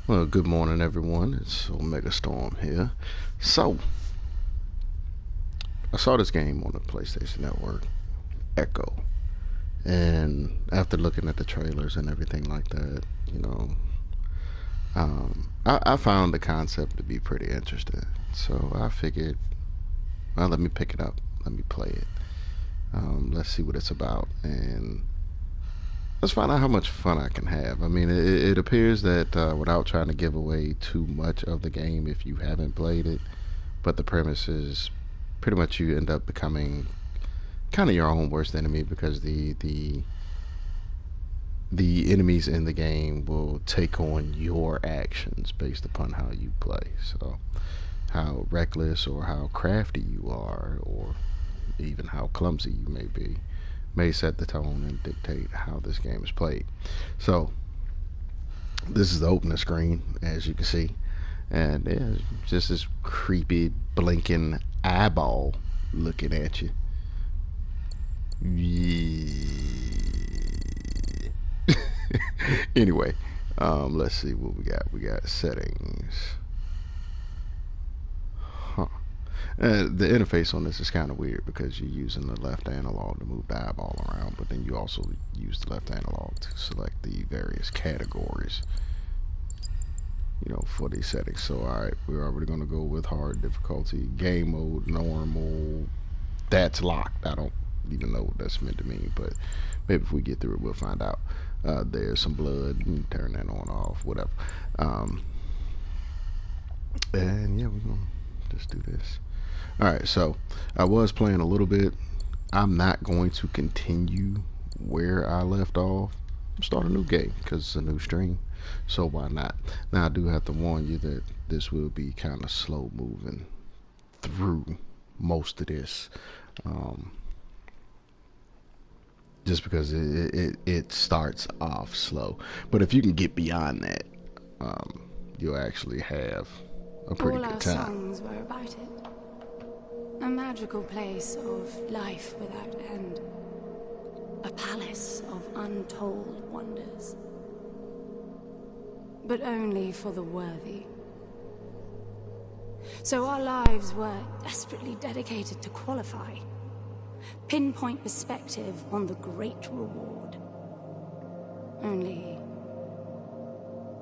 Well, good morning, everyone. It's Omega Storm here. So, I saw this game on the PlayStation Network, Echo, and after looking at the trailers and everything like that, I found the concept to be pretty interesting. So I figured, well, let me pick it up, let me play it. Let's see what it's about, and let's find out how much fun I can have. I mean, it appears that without trying to give away too much of the game, if you haven't played it, but the premise is pretty much you end up becoming kind of your own worst enemy because the enemies in the game will take on your actions based upon how you play. So how reckless or how crafty you are, or even how clumsy you may be, may set the tone and dictate how this game is played. So this is the opening screen, as you can see, and yeah, just this creepy blinking eyeball looking at you. Anyway, let's see what we got. We got settings. Huh. The interface on this is kind of weird because you're using the left analog to move the eyeball around, but then you also use the left analog to select the various categories, for these settings. So, alright, we're already going to go with hard difficulty, game mode, normal. That's locked. I don't even know what that's meant to mean, but maybe if we get through it, we'll find out. There's some blood. You turn that on, off, whatever. Um, and yeah, we're gonna just do this. All right. So I was playing a little bit. I'm not going to continue where I left off. Start a new game because it's a new stream. So why not? Now I do have to warn you that this will be kind of slow moving through most of this. Um, just because it starts off slow. But if you can get beyond that, you'll actually have a pretty All good our time. songs were about it. A magical place of life without end. A palace of untold wonders. But only for the worthy. So our lives were desperately dedicated to qualify. Pinpoint perspective on the great reward. Only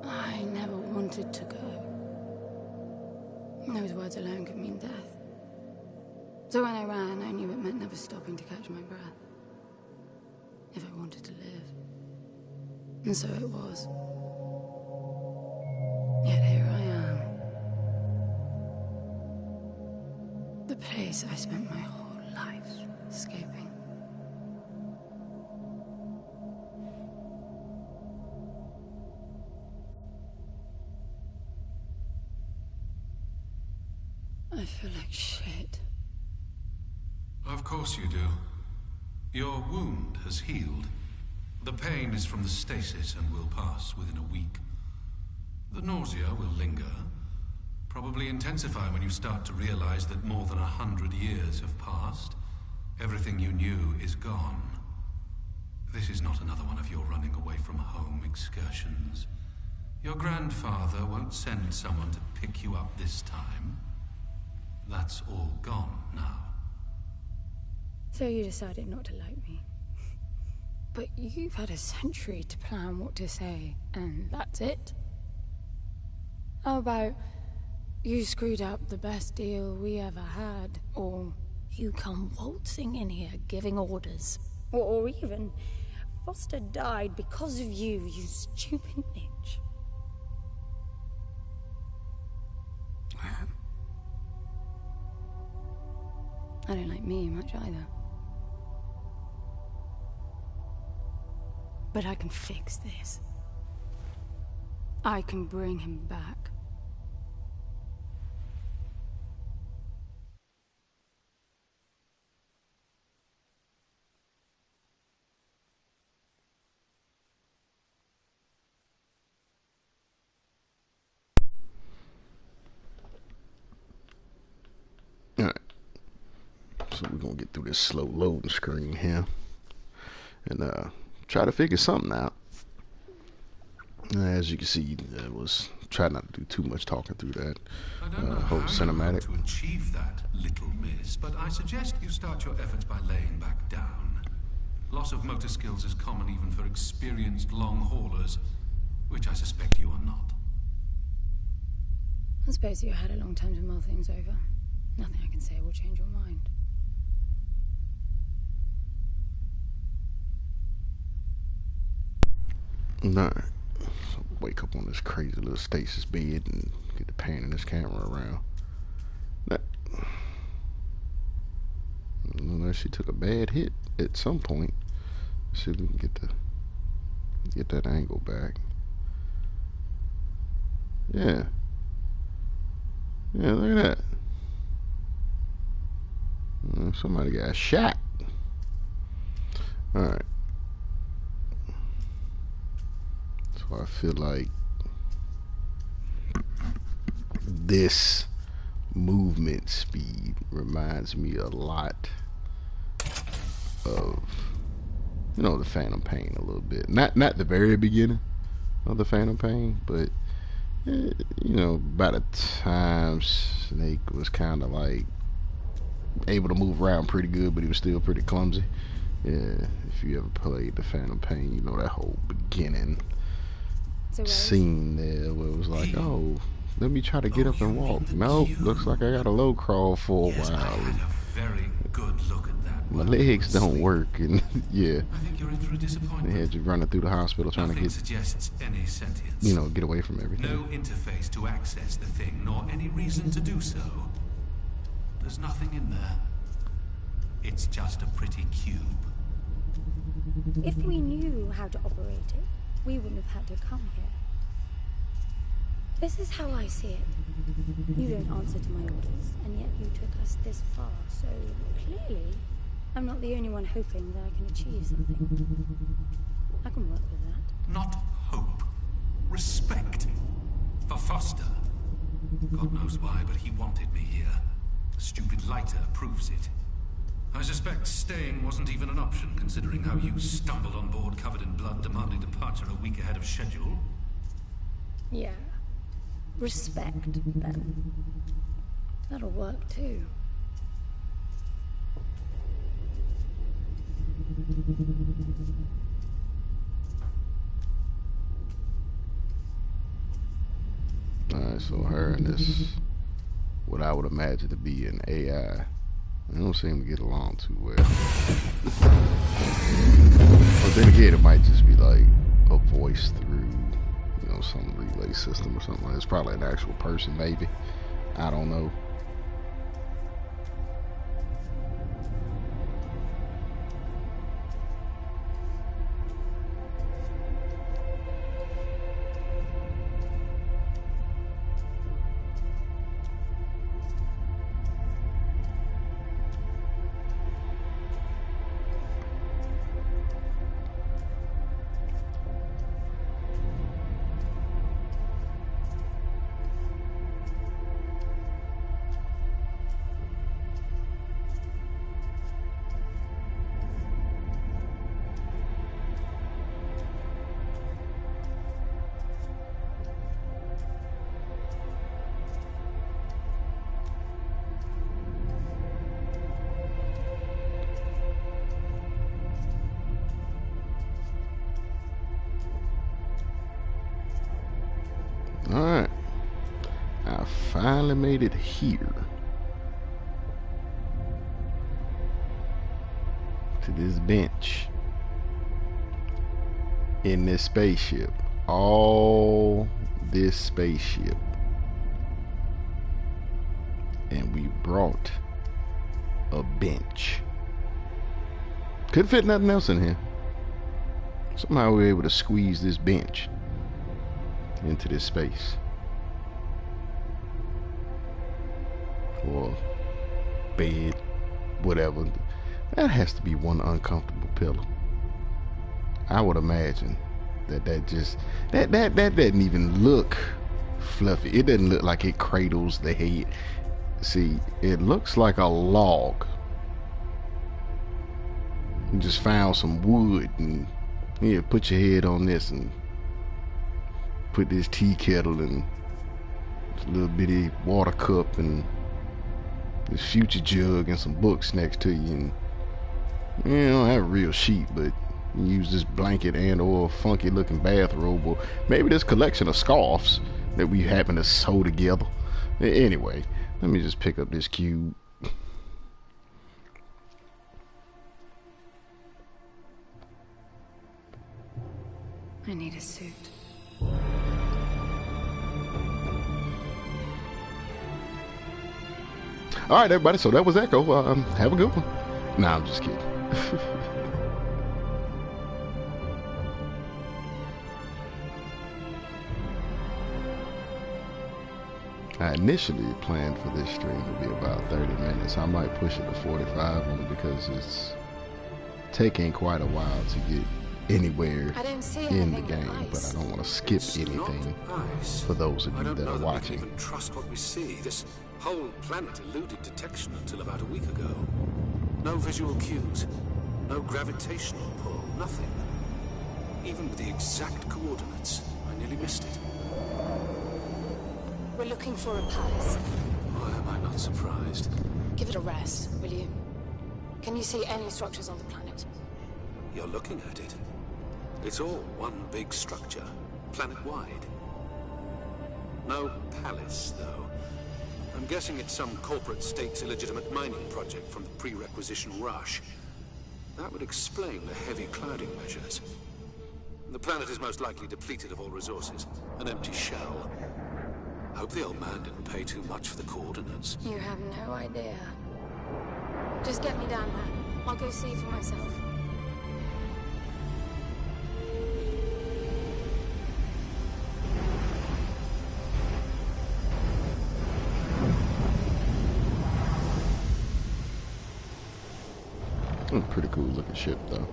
I never wanted to go. Those words alone could mean death. So when I ran, I knew it meant never stopping to catch my breath. If I wanted to live. And so it was. Yet here I am. The place I spent my whole life escaping. I feel like shit. Of course you do. Your wound has healed. The pain is from the stasis and will pass within a week. The nausea will linger, probably intensify when you start to realize that more than 100 years have passed. Everything you knew is gone. This is not another one of your running away from home excursions. Your grandfather won't send someone to pick you up this time. That's all gone now. So you decided not to like me. But you've had a century to plan what to say, and that's it? How about you screwed up the best deal we ever had, or you come waltzing in here giving orders, or even Foster died because of you, you stupid bitch. I don't like me much either. But I can fix this. I can bring him back. All right. So we're gonna get through this slow loading screen here and try to figure something out. As you can see, it was try not to do too much talking through that I don't know whole how cinematic. you hope to achieve that, little miss, but I suggest you start your efforts by laying back down. Loss of motor skills is common even for experienced long haulers, which I suspect you are not. I suppose you had a long time to mull things over. Nothing I can say will change your mind. No. So wake up on this crazy little stasis bed and get the panning this camera around. That, unless she took a bad hit at some point. See if we can get that angle back. Yeah. Yeah, look at that. Somebody got shot. Alright. So I feel like this movement speed reminds me a lot of, you know, the Phantom Pain a little bit. Not the very beginning of the Phantom Pain, but you know, by the time Snake was kind of like able to move around pretty good, but he was still pretty clumsy. Yeah, if you ever played the Phantom Pain, you know that whole beginning scene there where it was like, oh, let me try to get up and walk. Nope, looks like I got a low crawl for a while. I had a very good look at that. My legs don't work, and yeah, I think you're in for a disappointment. they had you running through the hospital trying Nothing to get, suggests any sentience. you know, get away from everything. No interface to access the thing, nor any reason to do so. There's nothing in there. It's just a pretty cube. If we knew how to operate it, we wouldn't have had to come here. This is how I see it. You don't answer to my orders, and yet you took us this far, so clearly I'm not the only one hoping that I can achieve something. I can work with that. Not hope. Respect. For Foster. God knows why, but he wanted me here. The stupid lighter proves it. I suspect staying wasn't even an option, considering how you stumbled on board covered in blood, demanding departure a week ahead of schedule. Yeah. Respect, then. That'll work, too. Alright, so her and this, what I would imagine to be an AI, they don't seem to get along too well. But then again, it might just be like a voice through, you know, some relay system or something like that. It's probably an actual person, maybe. I don't know. Alright. I finally made it here. To this bench. In this spaceship. All this spaceship. And we brought a bench. Couldn't fit nothing else in here. Somehow we were able to squeeze this bench into this space. Or bed, whatever. That has to be one uncomfortable pillow. I would imagine that doesn't even look fluffy. It doesn't look like it cradles the head. See, it looks like a log. You just found some wood and yeah, put your head on this and put this tea kettle and this little bitty water cup and this future jug and some books next to you, and you don't have a real sheet, but you use this blanket and or funky looking bathrobe, or maybe this collection of scarves that we happen to sew together. Anyway, let me just pick up this cube. I need a suit. All right, everybody. So that was Echo. Have a good one. Nah, I'm just kidding. I initially planned for this stream to be about 30 minutes. I might push it to 45 only because it's taking quite a while to get anywhere in the game, but I don't want to skip anything for those of you that are watching. I don't even trust what we see. This whole planet eluded detection until about a week ago. No visual cues, no gravitational pull, nothing. Even with the exact coordinates, I nearly missed it. We're looking for a palace. Why am I not surprised? Give it a rest, will you? Can you see any structures on the planet? You're looking at it. It's all one big structure, planet-wide. No palace, though. I'm guessing it's some corporate state's illegitimate mining project from the pre-requisition rush. That would explain the heavy clouding measures. The planet is most likely depleted of all resources. An empty shell. Hope the old man didn't pay too much for the coordinates. You have no idea. Just get me down there. I'll go see for myself. Pretty cool looking ship though.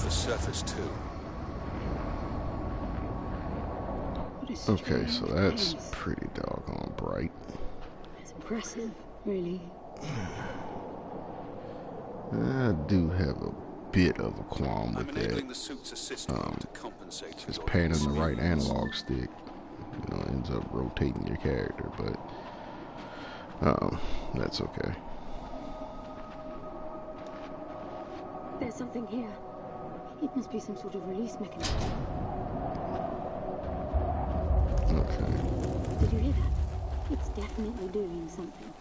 Surface too. Okay, so that's pretty doggone bright. It's impressive, really. I do have a bit of a qualm with that. Just panning the right analog stick, you know, ends up rotating your character, but that's okay. There's something here. It must be some sort of release mechanism. Okay. Did you hear that? It's definitely doing something.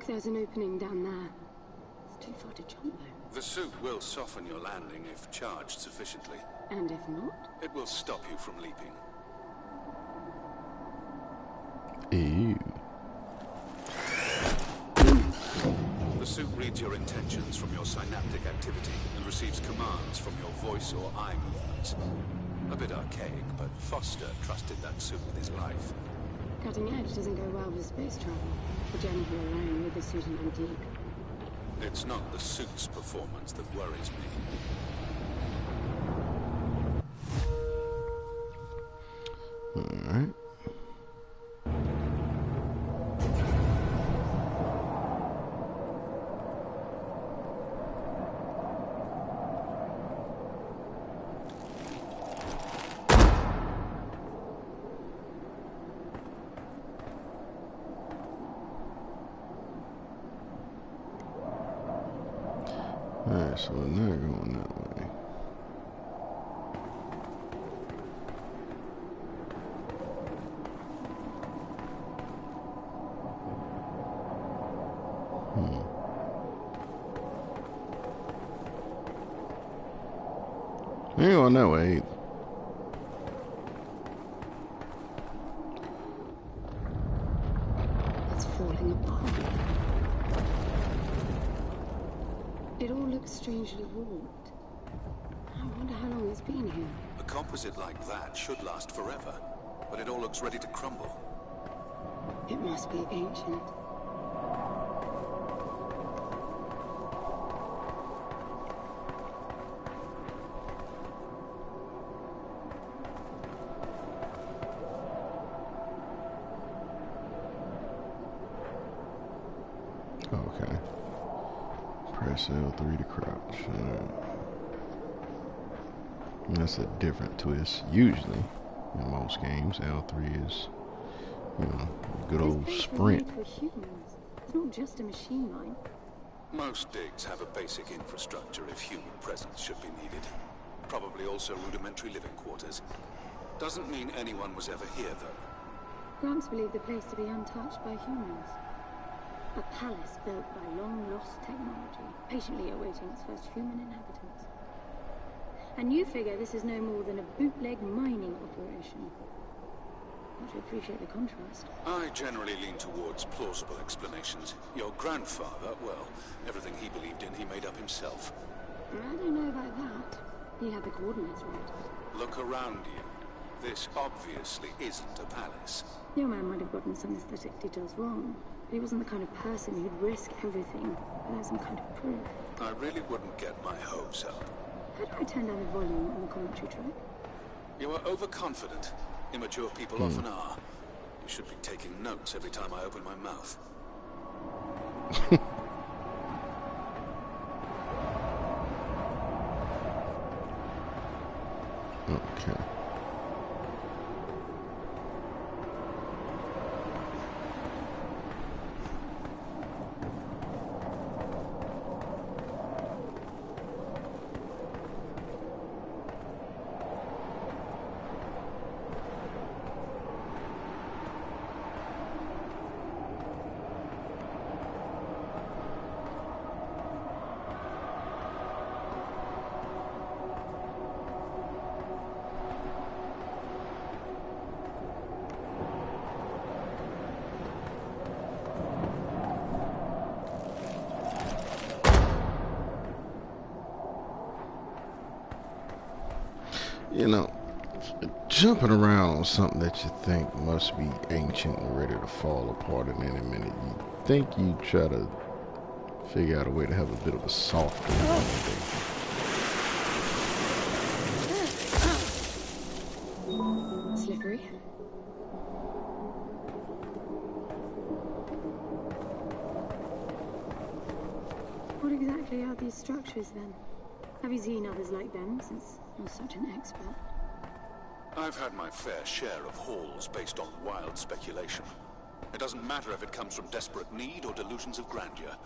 There's an opening down there. It's too far to jump, though. The suit will soften your landing if charged sufficiently. And if not? It will stop you from leaping. Ew. The suit reads your intentions from your synaptic activity and receives commands from your voice or eye movements. A bit archaic, but Foster trusted that suit with his life. Cutting edge doesn't go well with space travel. The Jennifer alone with the suit and antique. It's not the suit's performance that worries me. All right. Alright, so we're not going that way. We ain't going that way either. It's falling apart. It all looks strangely warped. I wonder how long it's been here. A composite like that should last forever, but it all looks ready to crumble. It must be ancient. Okay. Press L3 to crouch. That's a different twist. Usually, in most games, L3 is, you know, a good old sprint. For humans. It's not just a machine mine. Most digs have a basic infrastructure if human presence should be needed. Probably also rudimentary living quarters. Doesn't mean anyone was ever here, though. Gramps believed the place to be untouched by humans. A palace built by long-lost technology, patiently awaiting its first human inhabitants. And you figure this is no more than a bootleg mining operation. Not to appreciate the contrast. I generally lean towards plausible explanations. Your grandfather, well, everything he believed in, he made up himself. I don't know about that. He had the coordinates right. Look around you. This obviously isn't a palace. Your man might have gotten some aesthetic details wrong. But he wasn't the kind of person who'd risk everything without some kind of proof. I really wouldn't get my hopes up. How do I turn down the volume on the commentary track? You are overconfident. Immature people often are. You should be taking notes every time I open my mouth. Okay. You know, jumping around on something that you think must be ancient and ready to fall apart in any minute, you think you try to figure out a way to have a bit of a softer landing. Slippery. What exactly are these structures then? Have you seen others like them since you're such an expert? I've had my fair share of hauls based on wild speculation. It doesn't matter if it comes from desperate need or delusions of grandeur.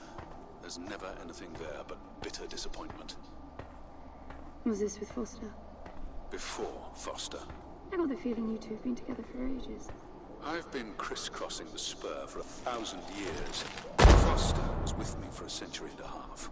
There's never anything there but bitter disappointment. Was this with Foster? Before Foster. I got the feeling you two have been together for ages. I've been crisscrossing the spur for 1,000 years. Foster was with me for a century and a half.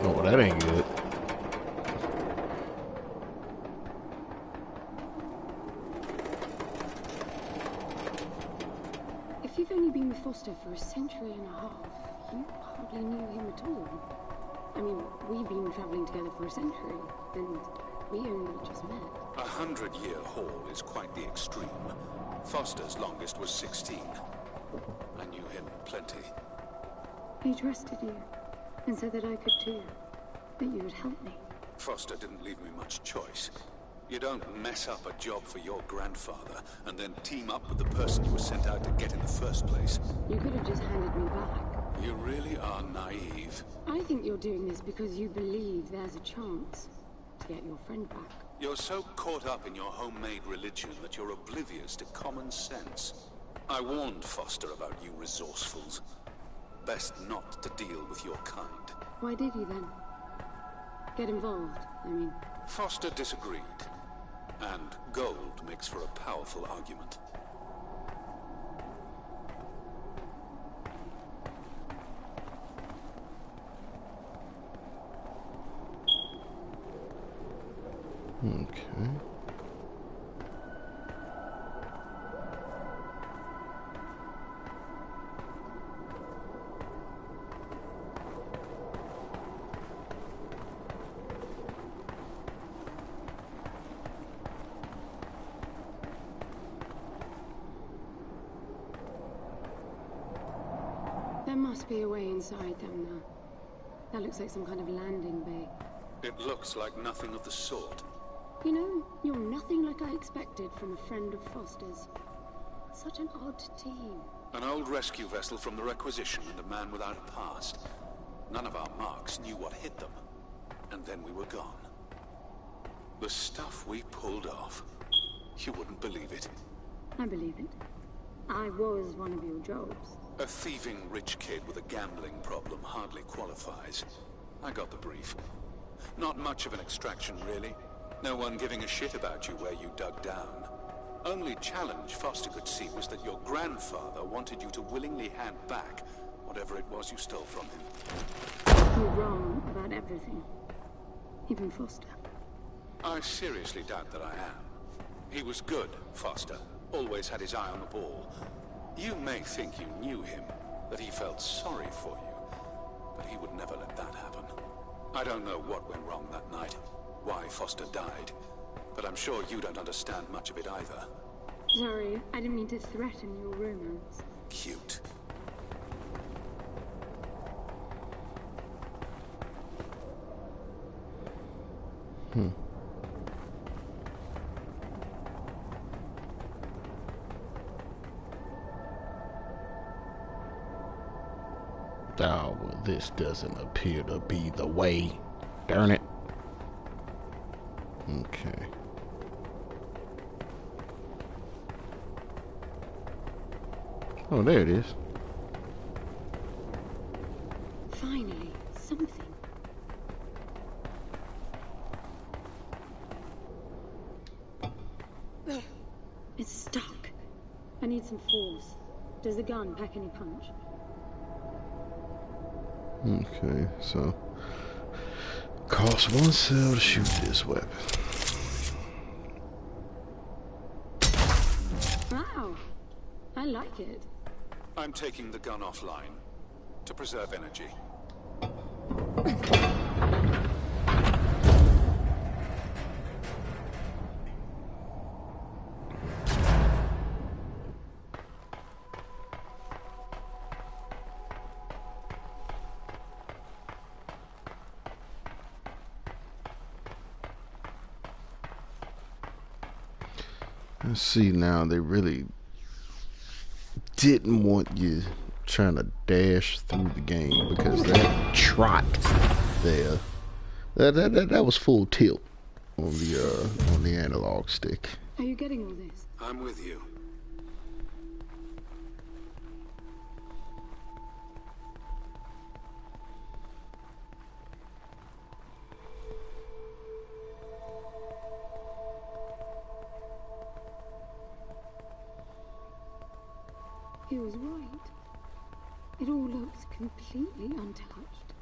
Oh, that ain't good. If you've only been with Foster for a century and a half, you hardly knew him at all. I mean, we've been traveling together for a century, and we only just met. 100-year haul is quite the extreme. Foster's longest was 16. I knew him plenty. He trusted you, and said that I could too, that you would help me. Foster didn't leave me much choice. You don't mess up a job for your grandfather and then team up with the person you were sent out to get in the first place. You could have just handed me back. You really are naive. I think you're doing this because you believe there's a chance to get your friend back. You're so caught up in your homemade religion that you're oblivious to common sense. I warned Foster about you resourcefuls. Best not to deal with your kind. Why did he then? Get involved, I mean. Foster disagreed. And gold makes for a powerful argument. Okay. There must be a way inside down there. That looks like some kind of landing bay. It looks like nothing of the sort. You know, you're nothing like I expected from a friend of Foster's. Such an odd team. An old rescue vessel from the Requisition and a man without a past. None of our marks knew what hit them. And then we were gone. The stuff we pulled off. You wouldn't believe it. I believe it. I was one of your jobs. A thieving rich kid with a gambling problem hardly qualifies. I got the brief. Not much of an extraction, really. No one giving a shit about you where you dug down. Only challenge Foster could see was that your grandfather wanted you to willingly hand back whatever it was you stole from him. You're wrong about everything. Even Foster. I seriously doubt that I am. He was good, Foster. Always had his eye on the ball. You may think you knew him, that he felt sorry for you, but he would never let that happen. I don't know what went wrong that night, why Foster died, but I'm sure you don't understand much of it either. Sorry, I didn't mean to threaten your romance. Cute. Oh, well, this doesn't appear to be the way. Darn it. Okay. Oh, there it is. Finally, something. It's stuck. I need some force. Does the gun pack any punch? Okay, so costs 1 cell to shoot this weapon. Wow, I like it. I'm taking the gun offline to preserve energy. Let's see now, they really didn't want you trying to dash through the game because that trot there, that was full tilt on the analog stick. Are you getting all this? I'm with you. He was right. It all looks completely untouched.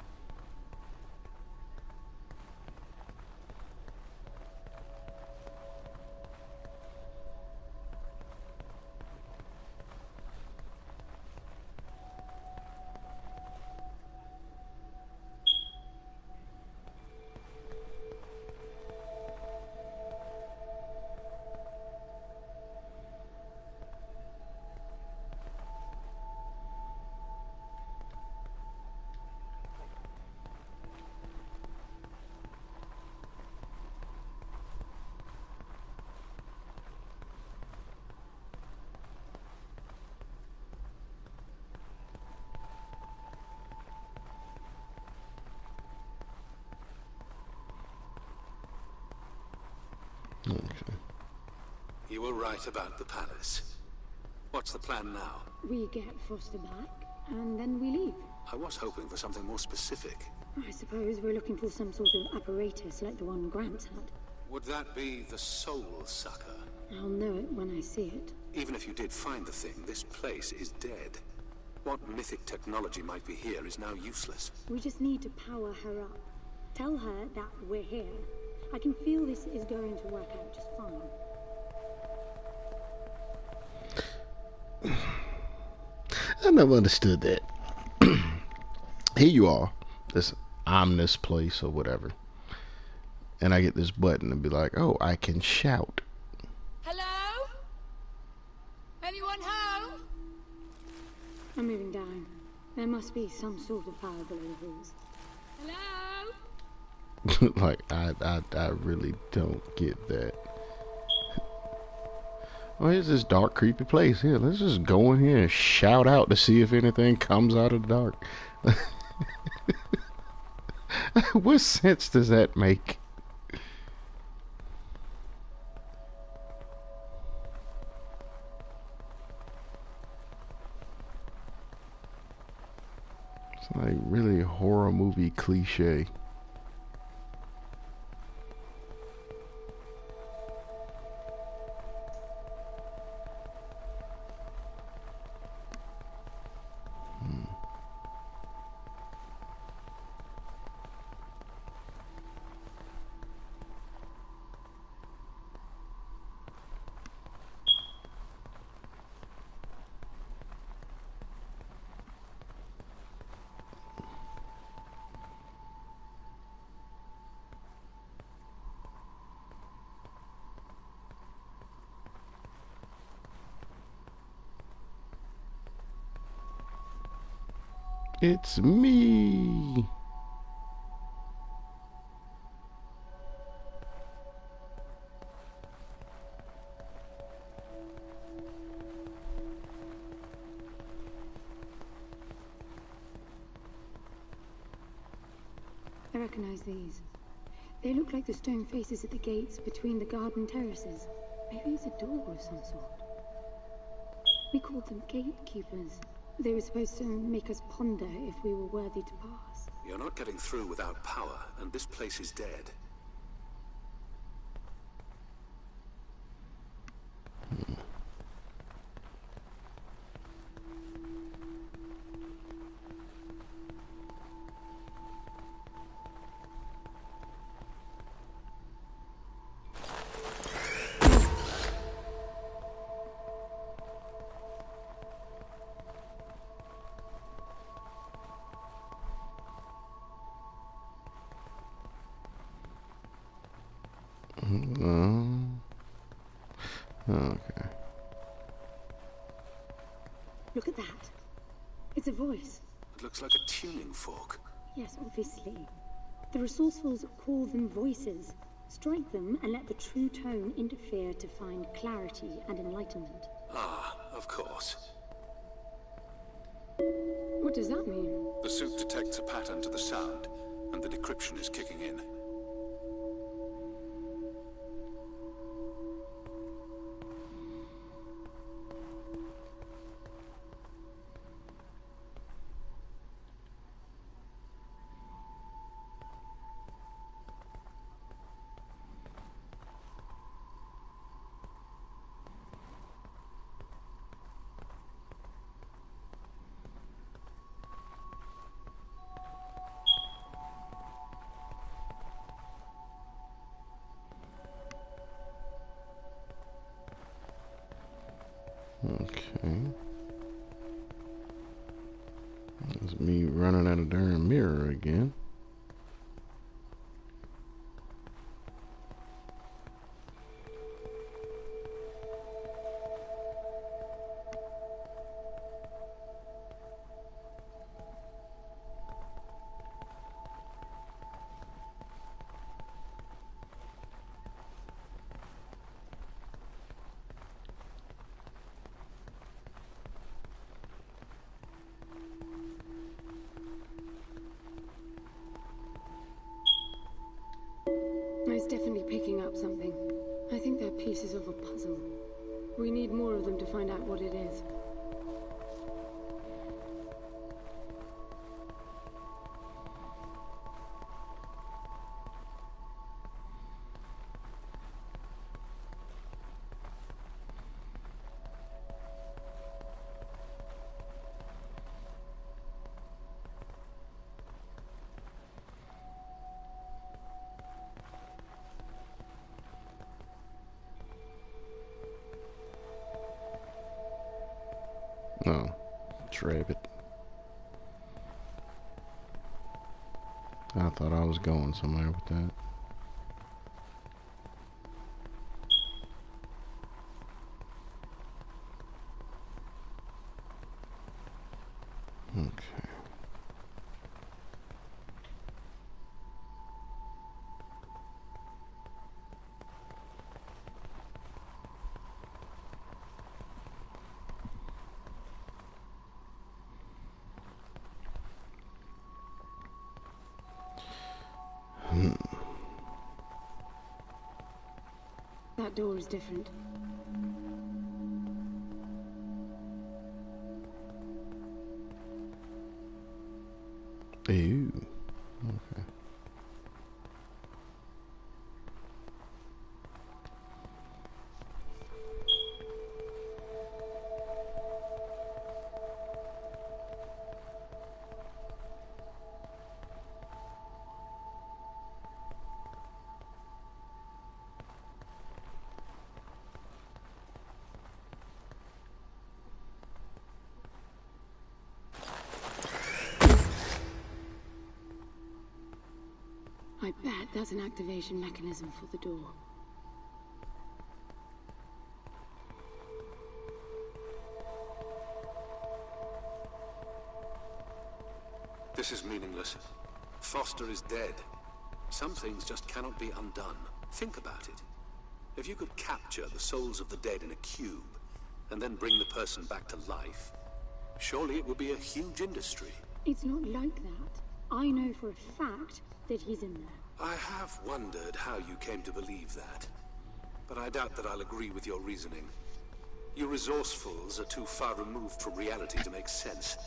You were right about the palace. What's the plan now? We get Foster back, and then we leave. I was hoping for something more specific. I suppose we're looking for some sort of apparatus like the one Gramps had. Would that be the Soul Sucker? I'll know it when I see it. Even if you did find the thing, this place is dead. What mythic technology might be here is now useless. We just need to power her up. Tell her that we're here. I can feel this is going to work out just fine. I never understood that. Here you are, this ominous place or whatever, and I get this button and be like, oh, I can shout. Hello? Anyone home? I'm moving down. There must be some sort of power below the halls. Hello? Like, I really don't get that. Oh, here's this dark, creepy place. Here, let's just go in here and shout out to see if anything comes out of the dark. What sense does that make? It's like really horror movie cliche. It's me. I recognize these. They look like the stone faces at the gates between the garden terraces. Maybe it's a door of some sort. We called them gatekeepers. They were supposed to make us ponder if we were worthy to pass. You're not getting through without power, and this place is dead. Okay. Look at that. It's a voice. It looks like a tuning fork. Yes, obviously. The resourcefuls call them voices. Strike them and let the true tone interfere to find clarity and enlightenment. Ah, of course. What does that mean? The suit detects a pattern to the sound, and the decryption is kicking in. Okay. That's me running out of darn mirror again. It's definitely picking up something. I think they're pieces of a puzzle. We need more of them to find out what it is. No, it's Rabbit. I thought I was going somewhere with that. Okay. That door is different. Ew. Okay. I bet that's an activation mechanism for the door. This is meaningless. Foster is dead. Some things just cannot be undone. Think about it. If you could capture the souls of the dead in a cube, and then bring the person back to life, surely it would be a huge industry. It's not like that. I know for a fact that he's in there. I have wondered how you came to believe that, but I doubt that I'll agree with your reasoning. You resourcefuls are too far removed from reality to make sense.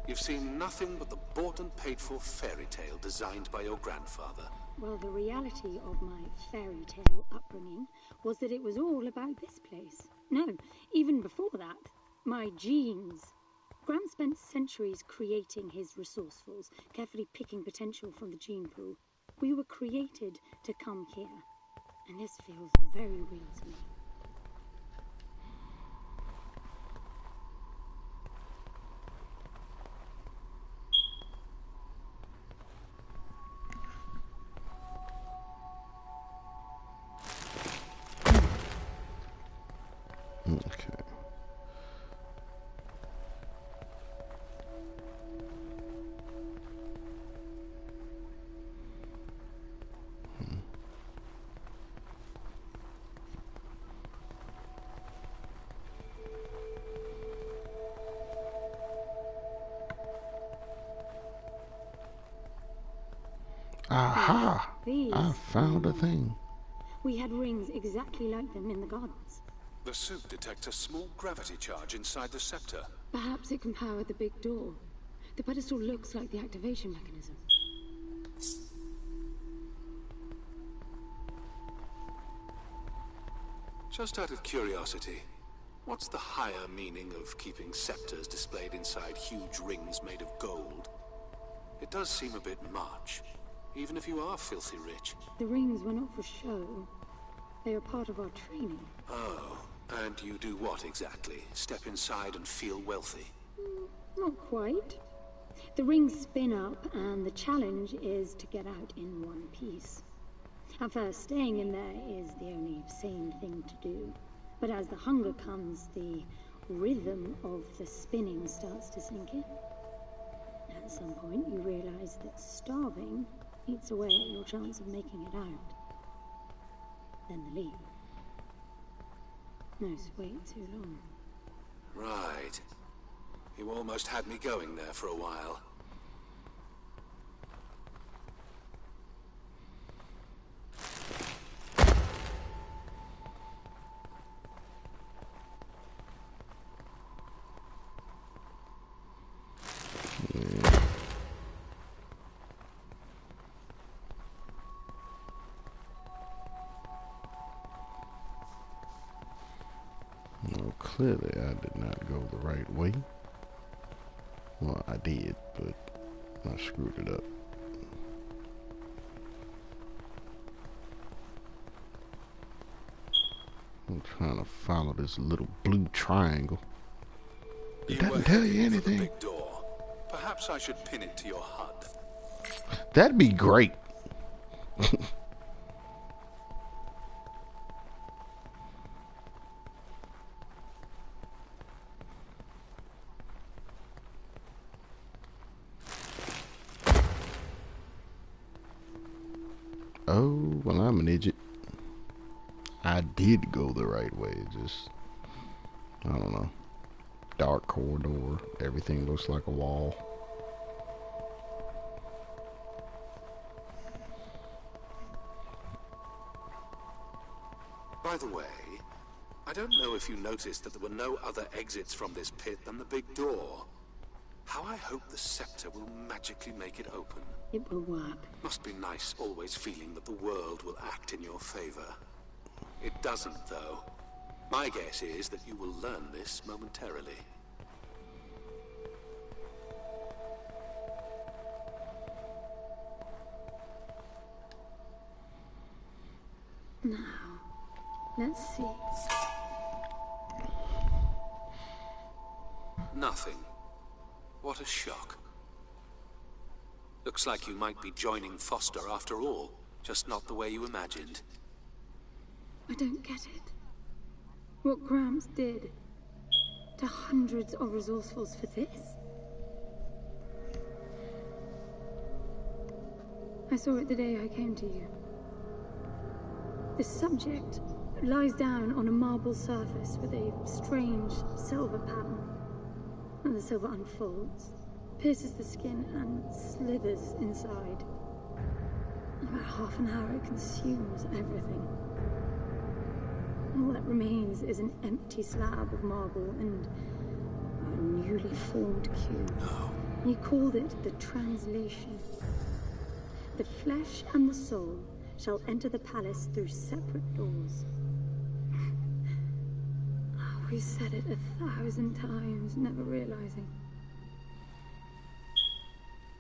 You've seen nothing but the bought and paid for fairy tale designed by your grandfather. Well, the reality of my fairy tale upbringing was that it was all about this place. No, even before that, my genes. Graham spent centuries creating his resourcefuls, carefully picking potential from the gene pool. We were created to come here, and this feels very real to me. Okay. Aha! I found a thing. We had rings exactly like them in the gardens. The suit detects a small gravity charge inside the scepter. Perhaps it can power the big door. The pedestal looks like the activation mechanism. Just out of curiosity, what's the higher meaning of keeping scepters displayed inside huge rings made of gold? It does seem a bit much, even if you are filthy rich. The rings were not for show. They are part of our training. Oh, and you do what exactly? Step inside and feel wealthy? Not quite. The rings spin up, and the challenge is to get out in one piece. At first, staying in there is the only sane thing to do. But as the hunger comes, the rhythm of the spinning starts to sink in. At some point, you realize that starving eats away at your chance of making it out. Then the leap. No, wait too long. Right. You almost had me going there for a while. Clearly, I did not go the right way. Well, I did, but I screwed it up. I'm trying to follow this little blue triangle. It doesn't tell you anything. Big door. Perhaps I should pin it to your HUD. That'd be great. Oh, well, I'm an idiot. I did go the right way. Just, I don't know. Dark corridor. Everything looks like a wall. By the way, I don't know if you noticed that there were no other exits from this pit than the big door. How I hope the scepter will magically make it open. It will work. Must be nice always feeling that the world will act in your favor. It doesn't, though. My guess is that you will learn this momentarily. Now, let's see. Nothing. What a shock. Looks like you might be joining Foster after all, just not the way you imagined. I don't get it. What Gramps did to hundreds of resourcefuls for this? I saw it the day I came to you. The subject lies down on a marble surface with a strange silver pattern. And the silver unfolds, pierces the skin, and slithers inside. In about half an hour, it consumes everything. All that remains is an empty slab of marble and a newly formed cube. No. He called it the translation. The flesh and the soul shall enter the palace through separate doors. We said it 1,000 times, never realizing.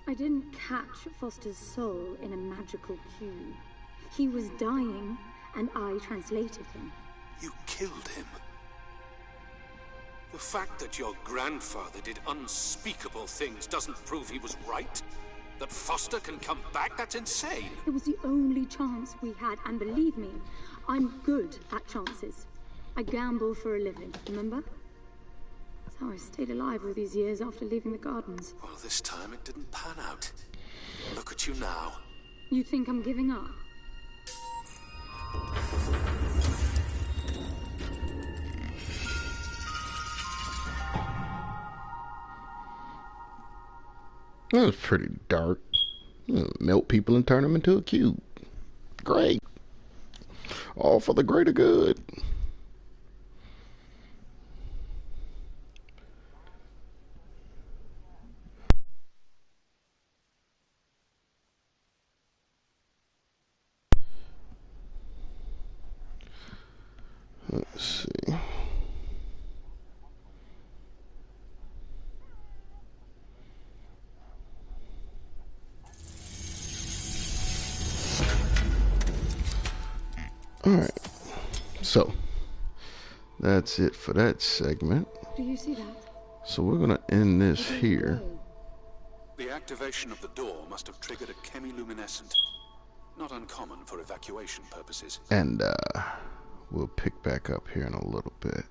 I didn't catch Foster's soul in a magical cube. He was dying, and I translated him. You killed him. The fact that your grandfather did unspeakable things doesn't prove he was right. That Foster can come back, that's insane. It was the only chance we had, and believe me, I'm good at chances. I gamble for a living, remember? That's how I stayed alive all these years after leaving the gardens. Well, this time it didn't pan out. Look at you now. You think I'm giving up? That was pretty dark. Melt people and turn them into a cube. Great. All for the greater good. Let's see. Alright, so that's it for that segment. Do you see that? So we're gonna end this here. The activation of the door must have triggered a chemiluminescent. Not uncommon for evacuation purposes. And we'll pick back up here in a little bit.